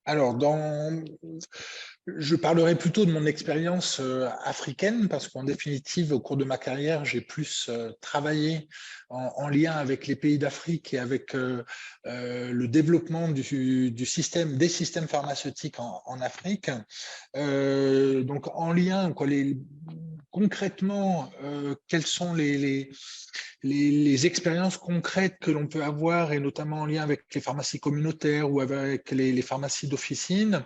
Alors, je parlerai plutôt de mon expérience africaine parce qu'en définitive, au cours de ma carrière, j'ai plus travaillé en lien avec les pays d'Afrique et avec le développement du système, des systèmes pharmaceutiques en Afrique. Donc, en lien, quoi, concrètement, quelles sont les expériences concrètes que l'on peut avoir, et notamment en lien avec les pharmacies communautaires ou avec les pharmacies d'officine.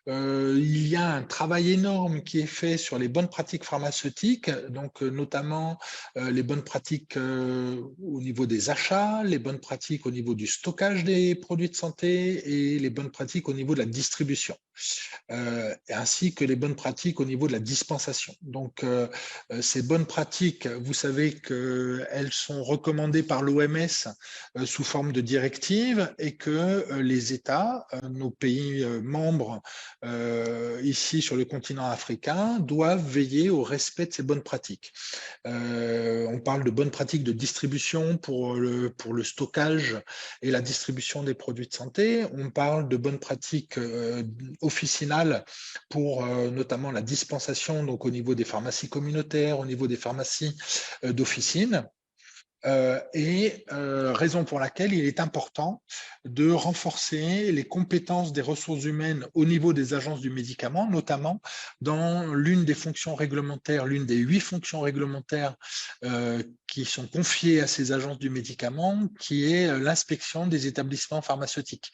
Il y a un travail énorme qui est fait sur les bonnes pratiques pharmaceutiques, donc notamment les bonnes pratiques au niveau des achats, les bonnes pratiques au niveau du stockage des produits de santé et les bonnes pratiques au niveau de la distribution. Ainsi que les bonnes pratiques au niveau de la dispensation. Donc, ces bonnes pratiques, vous savez qu'elles sont recommandées par l'OMS sous forme de directives et que les États, nos pays membres ici sur le continent africain, doivent veiller au respect de ces bonnes pratiques. On parle de bonnes pratiques de distribution pour le stockage et la distribution des produits de santé. On parle de bonnes pratiques officinales pour notamment la dispensation, donc au niveau des pharmacies communautaires, au niveau des pharmacies d'officine. Raison pour laquelle il est important de renforcer les compétences des ressources humaines au niveau des agences du médicament, notamment dans l'une des fonctions réglementaires, l'une des 8 fonctions réglementaires qui sont confiées à ces agences du médicament, qui est l'inspection des établissements pharmaceutiques.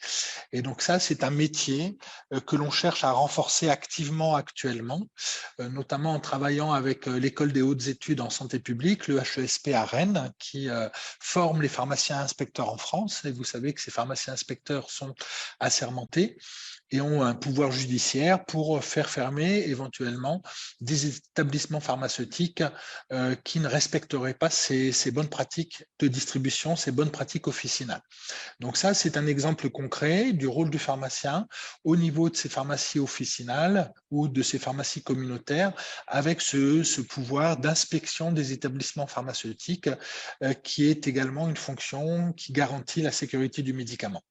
Et donc ça, c'est un métier que l'on cherche à renforcer activement actuellement, notamment en travaillant avec l'École des hautes études en santé publique, le HESP à Rennes, qui forme les pharmaciens inspecteurs en France. Et vous savez que ces pharmaciens inspecteurs sont assermentés et ont un pouvoir judiciaire pour faire fermer éventuellement des établissements pharmaceutiques qui ne respecteraient pas ces bonnes pratiques de distribution, ces bonnes pratiques officinales. Donc ça, c'est un exemple concret du rôle du pharmacien au niveau de ces pharmacies officinales ou de ces pharmacies communautaires avec ce pouvoir d'inspection des établissements pharmaceutiques qui est également une fonction qui garantit la sécurité du médicament.